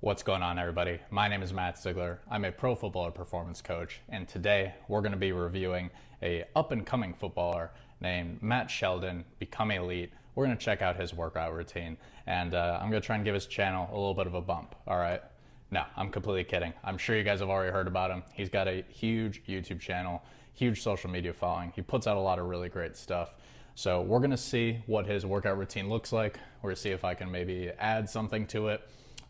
What's going on, everybody? My name is Matt Stigler. I'm a pro footballer performance coach, and today we're going to be reviewing a up-and-coming footballer named Matt Sheldon, Become Elite. We're going to check out his workout routine, and I'm going to try and give his channel a little bit of a bump, all right? No, I'm completely kidding. I'm sure you guys have already heard about him. He's got a huge YouTube channel, huge social media following. He puts out a lot of really great stuff. So we're going to see what his workout routine looks like. We're going to see if I can maybe add something to it,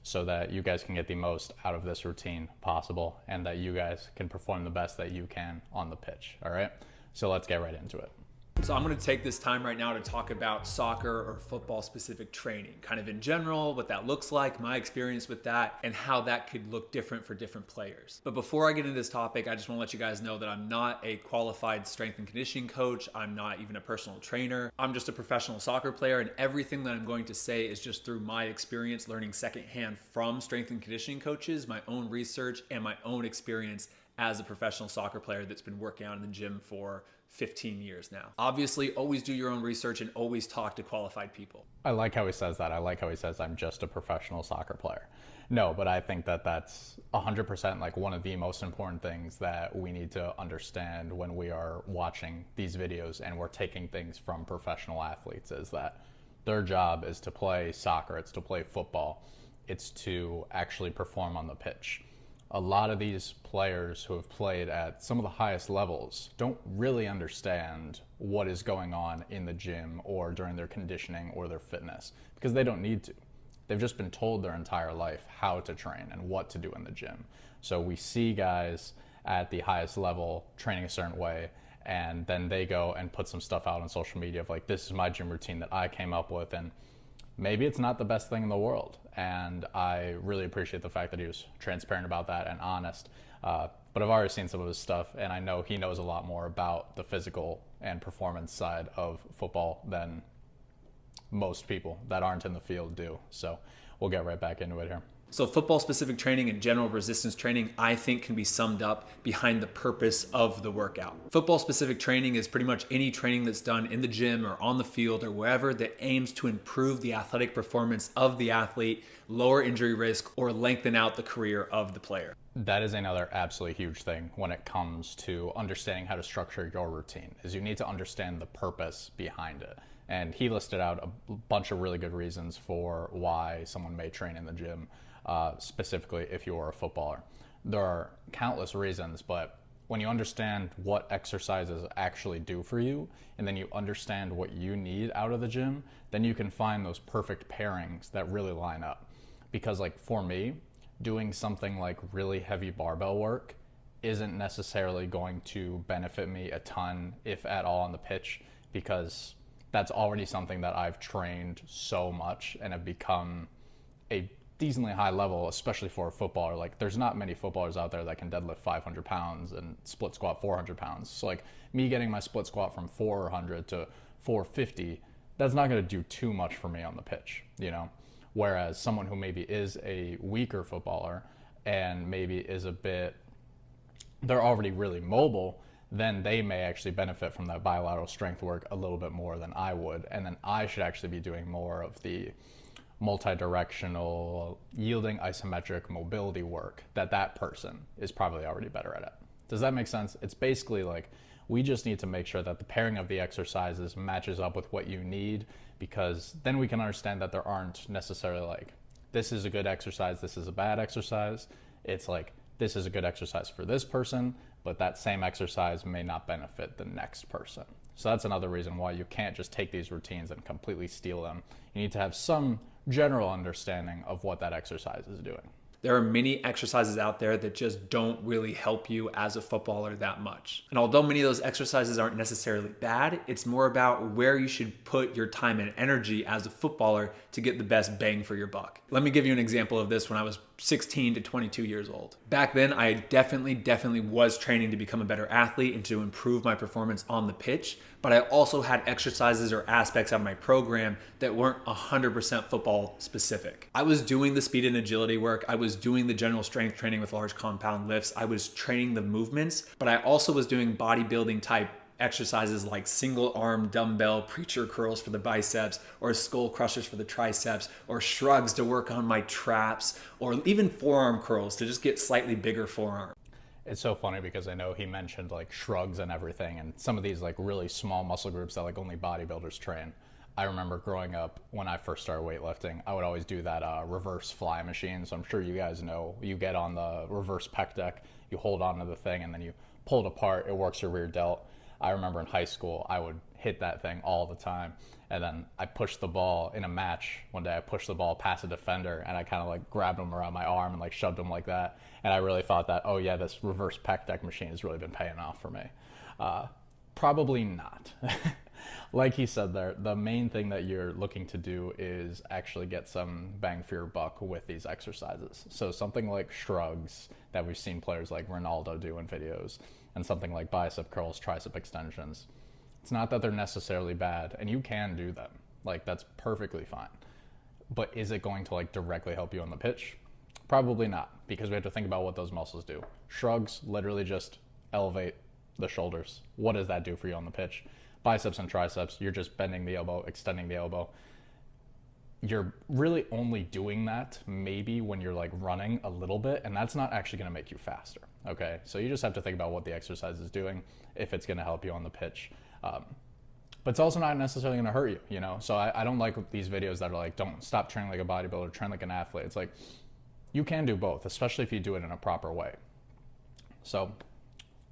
so that you guys can get the most out of this routine possible and that you guys can perform the best that you can on the pitch, all right? So let's get right into it. So I'm going to take this time right now to talk about soccer or football specific training, kind of in general, what that looks like, my experience with that, and how that could look different for different players. But before I get into this topic, I just want to let you guys know that I'm not a qualified strength and conditioning coach. I'm not even a personal trainer. I'm just a professional soccer player, and everything that I'm going to say is just through my experience learning secondhand from strength and conditioning coaches, my own research, and my own experience as a professional soccer player that's been working out in the gym for 15 years now. Obviously, always do your own research and always talk to qualified people. I like how he says that. I like how he says, I'm just a professional soccer player. No, but I think that that's 100% like one of the most important things that we need to understand when we are watching these videos and we're taking things from professional athletes, is that their job is to play soccer, it's to play football, it's to actually perform on the pitch. A lot of these players who have played at some of the highest levels don't really understand what is going on in the gym or during their conditioning or their fitness, because they don't need to. They've just been told their entire life how to train and what to do in the gym. So we see guys at the highest level training a certain way, and then they go and put some stuff out on social media of like, this is my gym routine that I came up with, and maybe it's not the best thing in the world. And I really appreciate the fact that he was transparent about that and honest. But I've already seen some of his stuff, and I know he knows a lot more about the physical and performance side of football than most people that aren't in the field do. So we'll get right back into it here. So football specific training and general resistance training, I think, can be summed up behind the purpose of the workout. Football specific training is pretty much any training that's done in the gym or on the field or wherever that aims to improve the athletic performance of the athlete, lower injury risk, or lengthen out the career of the player. That is another absolutely huge thing when it comes to understanding how to structure your routine, is you need to understand the purpose behind it. And he listed out a bunch of really good reasons for why someone may train in the gym, specifically if you are a footballer. There are countless reasons, but when you understand what exercises actually do for you, and then you understand what you need out of the gym, then you can find those perfect pairings that really line up. Because like for me, doing something like really heavy barbell work isn't necessarily going to benefit me a ton, if at all, on the pitch, because that's already something that I've trained so much and have become a decently high level, especially for a footballer. Like, there's not many footballers out there that can deadlift 500 pounds and split squat 400 pounds. So like me getting my split squat from 400 to 450, that's not going to do too much for me on the pitch, you know? Whereas someone who maybe is a weaker footballer and maybe is they're already really mobile, then they may actually benefit from that bilateral strength work a little bit more than I would. And then I should actually be doing more of the multi-directional, yielding isometric mobility work that person is probably already better at it. Does that make sense? It's basically like, we just need to make sure that the pairing of the exercises matches up with what you need, because then we can understand that there aren't necessarily like, this is a good exercise, this is a bad exercise. It's like, this is a good exercise for this person, but that same exercise may not benefit the next person. So that's another reason why you can't just take these routines and completely steal them. You need to have some general understanding of what that exercise is doing. There are many exercises out there that just don't really help you as a footballer that much. And although many of those exercises aren't necessarily bad, it's more about where you should put your time and energy as a footballer to get the best bang for your buck. Let me give you an example of this when I was 16 to 22 years old. Back then, I definitely was training to become a better athlete and to improve my performance on the pitch, but I also had exercises or aspects of my program that weren't 100% football specific. I was doing the speed and agility work, I was doing the general strength training with large compound lifts, I was training the movements, but I also was doing bodybuilding type exercises like single arm dumbbell preacher curls for the biceps, or skull crushers for the triceps, or shrugs to work on my traps, or even forearm curls to just get slightly bigger forearm. It's so funny because I know he mentioned like shrugs and everything and some of these like really small muscle groups that like only bodybuilders train. I remember growing up when I first started weightlifting, I would always do that reverse fly machine. So I'm sure you guys know, you get on the reverse pec deck, you hold onto the thing and then you pull it apart, it works your rear delt. I remember in high school, I would hit that thing all the time. And then I pushed the ball in a match. One day I pushed the ball past a defender and I kind of like grabbed him around my arm and like shoved him like that. And I really thought that, oh yeah, this reverse pec deck machine has really been paying off for me. Probably not. Like he said there, the main thing that you're looking to do is actually get some bang for your buck with these exercises. So something like shrugs that we've seen players like Ronaldo do in videos, and something like bicep curls, tricep extensions. It's not that they're necessarily bad, and you can do them. Like, that's perfectly fine. But is it going to like directly help you on the pitch? Probably not, because we have to think about what those muscles do. Shrugs literally just elevate the shoulders. What does that do for you on the pitch? Biceps and triceps, you're just bending the elbow, extending the elbow. You're really only doing that maybe when you're like running a little bit, and that's not actually going to make you faster. Okay, so you just have to think about what the exercise is doing, if it's going to help you on the pitch. But it's also not necessarily going to hurt you, you know? So I don't like these videos that are like, don't stop training like a bodybuilder, train like an athlete. It's like, you can do both, especially if you do it in a proper way. So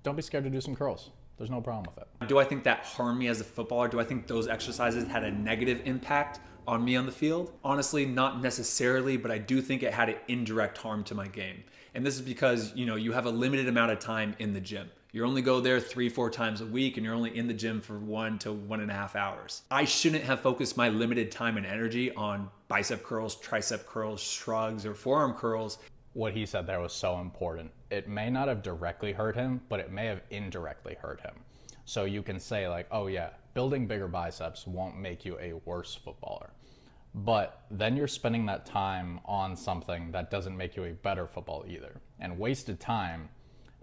don't be scared to do some curls. There's no problem with it. Do I think that harmed me as a footballer? Do I think those exercises had a negative impact on me on the field? Honestly, not necessarily, but I do think it had an indirect harm to my game. And this is because, you know, you have a limited amount of time in the gym. You only go there 3-4 times a week, and you're only in the gym for 1 to 1.5 hours. I shouldn't have focused my limited time and energy on bicep curls, tricep curls, shrugs, or forearm curls. What he said there was so important. It may not have directly hurt him, but it may have indirectly hurt him. So you can say like, oh yeah, building bigger biceps won't make you a worse footballer. But then you're spending that time on something that doesn't make you a better footballer either. And wasted time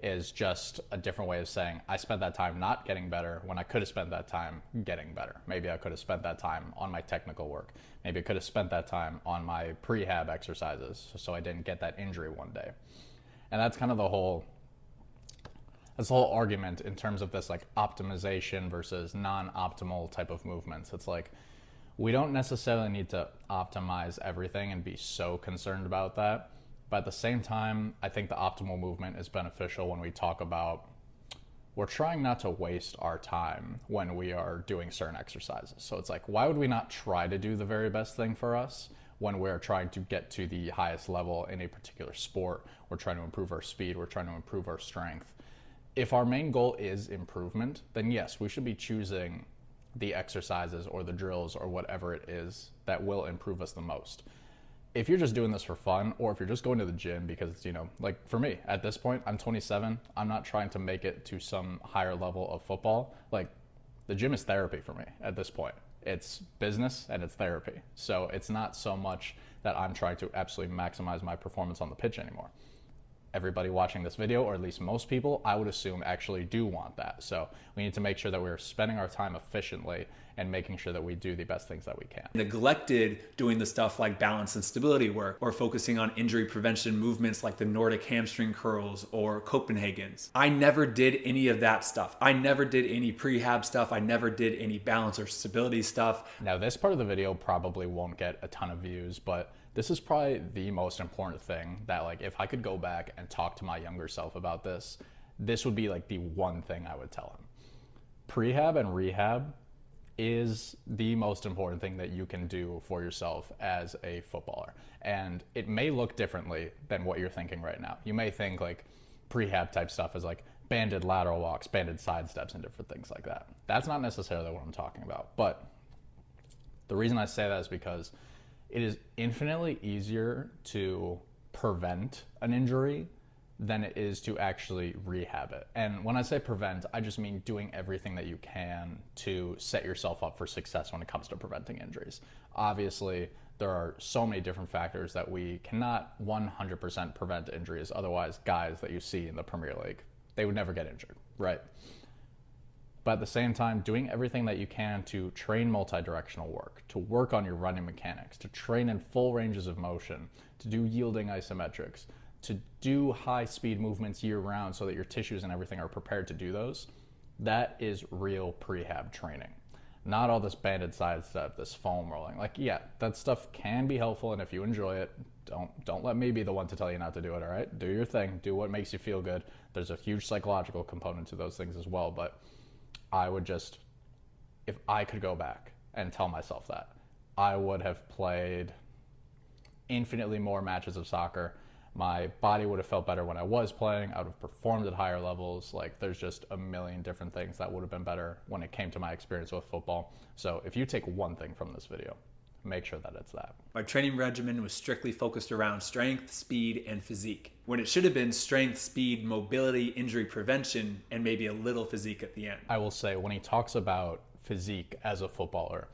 is just a different way of saying I spent that time not getting better when I could have spent that time getting better. Maybe I could have spent that time on my technical work. Maybe I could have spent that time on my prehab exercises so I didn't get that injury one day. And that's kind of the whole argument in terms of this like optimization versus non-optimal type of movements. It's like, we don't necessarily need to optimize everything and be so concerned about that. But at the same time, I think the optimal movement is beneficial when we talk about we're trying not to waste our time when we are doing certain exercises. So it's like, why would we not try to do the very best thing for us when we're trying to get to the highest level in a particular sport? We're trying to improve our speed. We're trying to improve our strength. If our main goal is improvement, then yes, we should be choosing the exercises or the drills or whatever it is that will improve us the most. If you're just doing this for fun, or if you're just going to the gym because, you know, like for me at this point, I'm 27, I'm not trying to make it to some higher level of football. Like, the gym is therapy for me at this point. It's business and it's therapy. So it's not so much that I'm trying to absolutely maximize my performance on the pitch anymore. Everybody watching this video, or at least most people, I would assume actually do want that. So we need to make sure that we're spending our time efficiently and making sure that we do the best things that we can. Neglected doing the stuff like balance and stability work, or focusing on injury prevention movements like the Nordic hamstring curls or Copenhagen's. I never did any of that stuff. I never did any prehab stuff. I never did any balance or stability stuff. Now, this part of the video probably won't get a ton of views, but this is probably the most important thing that, like, if I could go back and talk to my younger self about this, this would be like the one thing I would tell him. Prehab and rehab is the most important thing that you can do for yourself as a footballer. And it may look differently than what you're thinking right now. You may think like prehab type stuff is like banded lateral walks, banded side steps, and different things like that. That's not necessarily what I'm talking about. But the reason I say that is because it is infinitely easier to prevent an injury than it is to actually rehab it. And when I say prevent, I just mean doing everything that you can to set yourself up for success when it comes to preventing injuries. Obviously, there are so many different factors that we cannot 100% prevent injuries. Otherwise, guys that you see in the Premier League, they would never get injured, right? But at the same time, doing everything that you can to train multi-directional work, to work on your running mechanics, to train in full ranges of motion, to do yielding isometrics, to do high speed movements year round so that your tissues and everything are prepared to do those, that is real prehab training. Not all this banded side stuff, this foam rolling. Like, yeah, that stuff can be helpful, and if you enjoy it, don't let me be the one to tell you not to do it, all right? Do your thing, do what makes you feel good. There's a huge psychological component to those things as well, but I would just, if I could go back and tell myself that, I would have played infinitely more matches of soccer. My body would have felt better when I was playing. I would have performed at higher levels. Like, there's just a million different things that would have been better when it came to my experience with football. So if you take one thing from this video, make sure that it's that. My training regimen was strictly focused around strength, speed, and physique, when it should have been strength, speed, mobility, injury prevention, and maybe a little physique at the end. I will say, when he talks about physique as a footballer,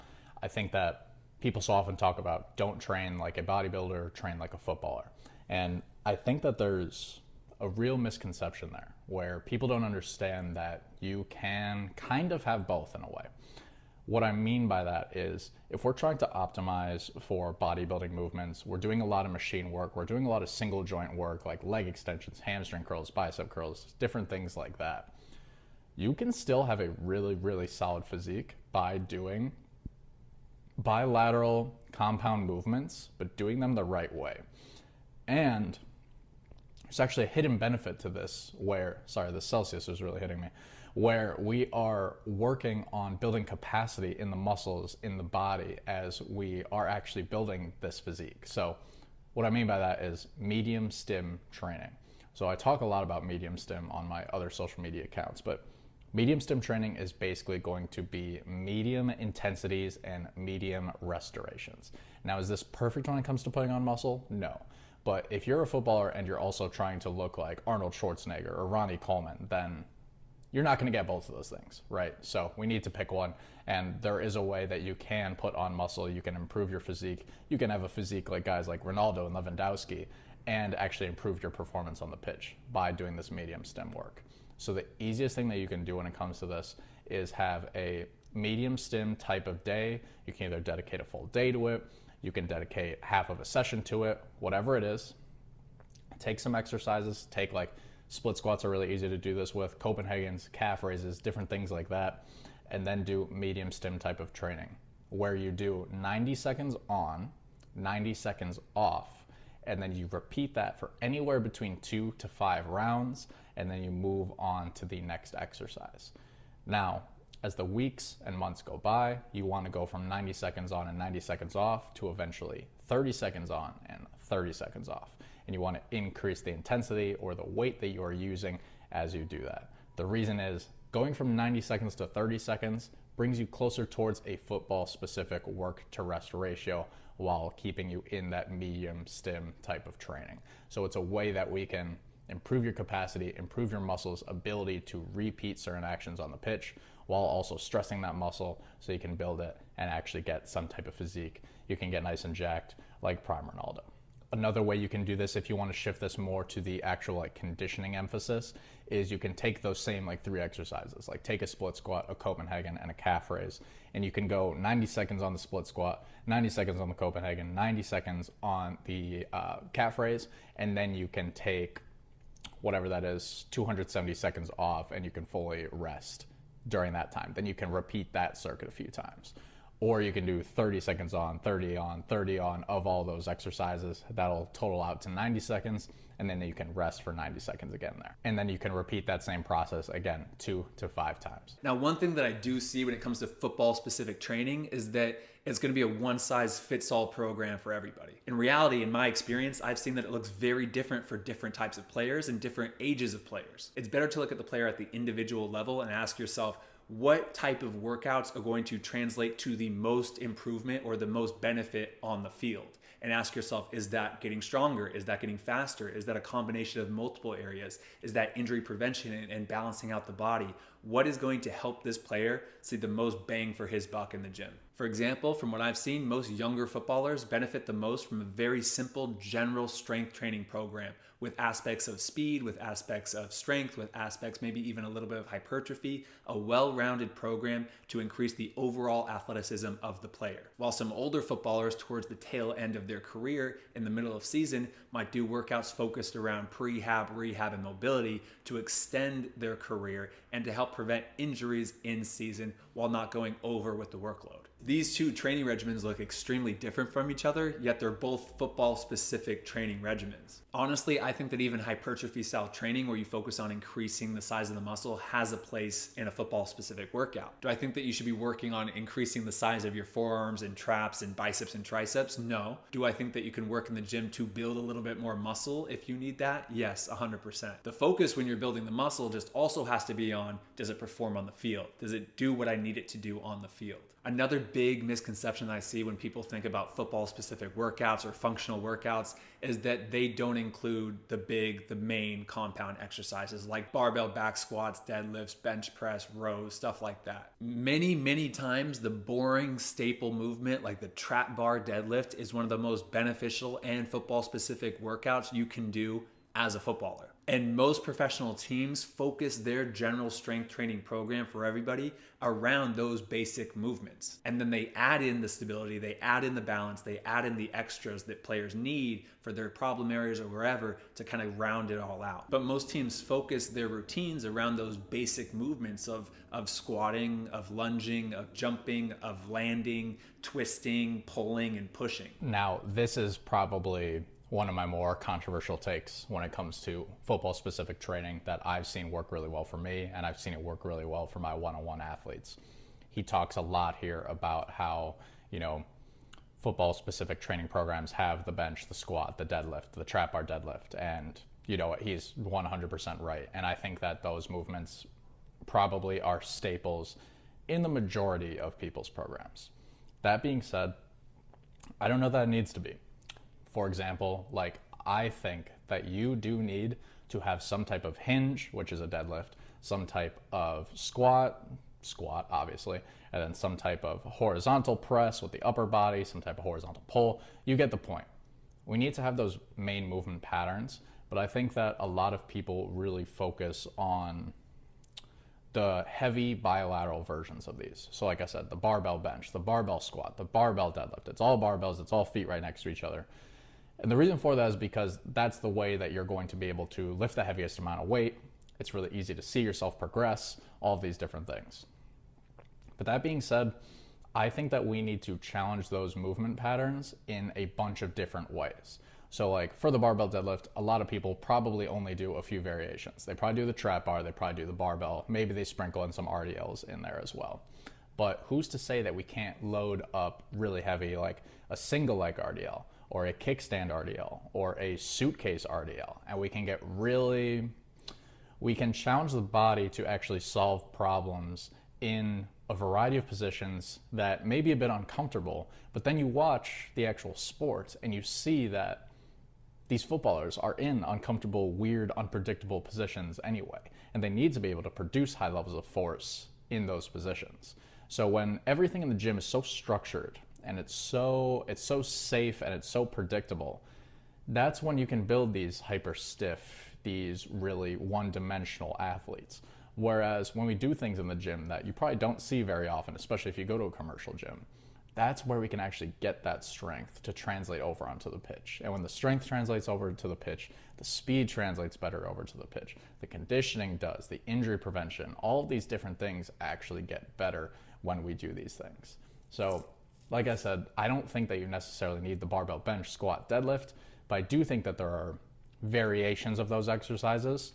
I think that people so often talk about don't train like a bodybuilder, train like a footballer. And I think that there's a real misconception there where people don't understand that you can kind of have both in a way. What I mean by that is, if we're trying to optimize for bodybuilding movements, we're doing a lot of machine work, we're doing a lot of single joint work like leg extensions, hamstring curls, bicep curls, different things like that. You can still have a really, really solid physique by doing bilateral compound movements, but doing them the right way. And there's actually a hidden benefit to this where, sorry, the Celsius was really hitting me, where we are working on building capacity in the muscles in the body as we are actually building this physique. So what I mean by that is medium stim training. So I talk a lot about medium stim on my other social media accounts, but medium stim training is basically going to be medium intensities and medium restorations. Now, is this perfect when it comes to putting on muscle? No. But if you're a footballer and you're also trying to look like Arnold Schwarzenegger or Ronnie Coleman, then you're not going to get both of those things, right? So we need to pick one, and there is a way that you can put on muscle, you can improve your physique, you can have a physique like guys like Ronaldo and Lewandowski, and actually improve your performance on the pitch by doing this medium stim work. So the easiest thing that you can do when it comes to this is have a medium stim type of day. You can either dedicate a full day to it, you can dedicate half of a session to it, whatever it is. Take some exercises, take like split squats are really easy to do this with, Copenhagen's, calf raises, different things like that, and then do medium stim type of training where you do 90 seconds on, 90 seconds off, and then you repeat that for anywhere between 2 to 5 rounds, and then you move on to the next exercise. Now, as the weeks and months go by, you want to go from 90 seconds on and 90 seconds off to eventually 30 seconds on and 30 seconds off. And you want to increase the intensity or the weight that you are using as you do that. The reason is going from 90 seconds to 30 seconds brings you closer towards a football specific work to rest ratio while keeping you in that medium stim type of training. So it's a way that we can improve your capacity, improve your muscles' ability to repeat certain actions on the pitch while also stressing that muscle so you can build it and actually get some type of physique. You can get nice and jacked like Prime Ronaldo. Another way you can do this if you want to shift this more to the actual like conditioning emphasis is you can take those same like 3 exercises, like take a split squat, a Copenhagen, and a calf raise, and you can go 90 seconds on the split squat, 90 seconds on the Copenhagen, 90 seconds on the calf raise, and then you can take whatever that is, 270 seconds off, and you can fully rest during that time. Then you can repeat that circuit a few times. Or you can do 30 seconds on, 30 on, 30 on of all those exercises. That'll total out to 90 seconds, and then you can rest for 90 seconds again there. And then you can repeat that same process again 2 to 5 times. Now, one thing that I do see when it comes to football-specific training is that it's going to be a one-size-fits-all program for everybody. In reality, in my experience, I've seen that it looks very different for different types of players and different ages of players. It's better to look at the player at the individual level and ask yourself, what type of workouts are going to translate to the most improvement or the most benefit on the field? And ask yourself, is that getting stronger? Is that getting faster? Is that a combination of multiple areas? Is that injury prevention and balancing out the body? What is going to help this player see the most bang for his buck in the gym? For example, from what I've seen, most younger footballers benefit the most from a very simple general strength training program with aspects of speed, with aspects of strength, with aspects maybe even a little bit of hypertrophy, a well-rounded program to increase the overall athleticism of the player. While some older footballers towards the tail end of their career in the middle of season might do workouts focused around prehab, rehab, and mobility to extend their career and to help prevent injuries in season while not going over with the workload. These two training regimens look extremely different from each other, yet they're both football-specific training regimens. Honestly, I think that even hypertrophy-style training, where you focus on increasing the size of the muscle, has a place in a football-specific workout. Do I think that you should be working on increasing the size of your forearms and traps and biceps and triceps? No. Do I think that you can work in the gym to build a little bit more muscle if you need that? Yes, 100%. The focus when you're building the muscle just also has to be on, does it perform on the field? Does it do what I need it to do on the field? Another big misconception that I see when people think about football-specific workouts or functional workouts is that they don't include the main compound exercises like barbell back squats, deadlifts, bench press, rows, stuff like that. Many times the boring staple movement like the trap bar deadlift is one of the most beneficial and football-specific workouts you can do as a footballer. And most professional teams focus their general strength training program for everybody around those basic movements. And then they add in the stability, they add in the balance, they add in the extras that players need for their problem areas or wherever to kind of round it all out. But most teams focus their routines around those basic movements of squatting, of lunging, of jumping, of landing, twisting, pulling, and pushing. Now, this is probably one of my more controversial takes when it comes to football specific training that I've seen work really well for me, and I've seen it work really well for my one-on-one athletes. He talks a lot here about how, football specific training programs have the bench, the squat, the deadlift, the trap bar deadlift, and he's 100% right. And I think that those movements probably are staples in the majority of people's programs. That being said, I don't know that it needs to be. For example, I think that you do need to have some type of hinge, which is a deadlift, some type of squat obviously, and then some type of horizontal press with the upper body, some type of horizontal pull. You get the point. We need to have those main movement patterns, but I think that a lot of people really focus on the heavy bilateral versions of these. So like I said, the barbell bench, the barbell squat, the barbell deadlift. It's all barbells, it's all feet right next to each other. And the reason for that is because that's the way that you're going to be able to lift the heaviest amount of weight. It's really easy to see yourself progress, all of these different things. But that being said, I think that we need to challenge those movement patterns in a bunch of different ways. So for the barbell deadlift, a lot of people probably only do a few variations. They probably do the trap bar, they probably do the barbell, maybe they sprinkle in some RDLs in there as well. But who's to say that we can't load up really heavy like a single leg RDL or a kickstand RDL or a suitcase RDL, and we can challenge the body to actually solve problems in a variety of positions that may be a bit uncomfortable, but then you watch the actual sport and you see that these footballers are in uncomfortable, weird, unpredictable positions anyway, and they need to be able to produce high levels of force in those positions. So when everything in the gym is so structured and it's so safe and it's so predictable, that's when you can build these hyper stiff, these really one-dimensional athletes. Whereas when we do things in the gym that you probably don't see very often, especially if you go to a commercial gym, that's where we can actually get that strength to translate over onto the pitch. And when the strength translates over to the pitch, the speed translates better over to the pitch. The conditioning does, the injury prevention, all of these different things actually get better when we do these things. So, like I said, I don't think that you necessarily need the barbell bench, squat, deadlift, but I do think that there are variations of those exercises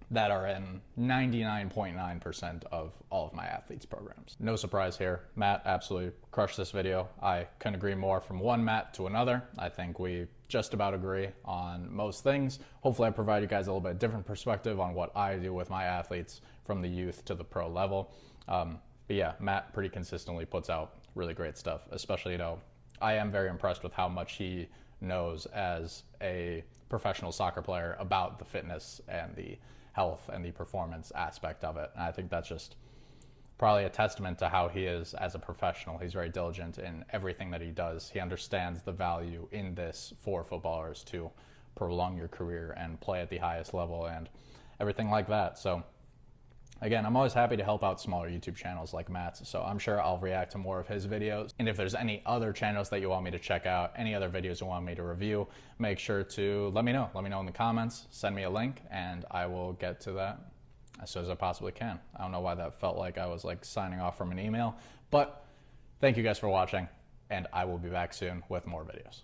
that are in 99.9% of all of my athletes' programs. No surprise here, Matt absolutely crushed this video. I couldn't agree more from one Matt to another. I think we just about agree on most things. Hopefully I provide you guys a little bit different perspective on what I do with my athletes from the youth to the pro level. But yeah, Matt pretty consistently puts out really great stuff, especially, I am very impressed with how much he knows as a professional soccer player about the fitness and the health and the performance aspect of it. And I think that's just probably a testament to how he is as a professional. He's very diligent in everything that he does. He understands the value in this for footballers to prolong your career and play at the highest level and everything like that. So again, I'm always happy to help out smaller YouTube channels like Matt's, so I'm sure I'll react to more of his videos. And if there's any other channels that you want me to check out, any other videos you want me to review, make sure to let me know. Let me know in the comments, send me a link, and I will get to that as soon as I possibly can. I don't know why that felt like I was like signing off from an email, but thank you guys for watching, and I will be back soon with more videos.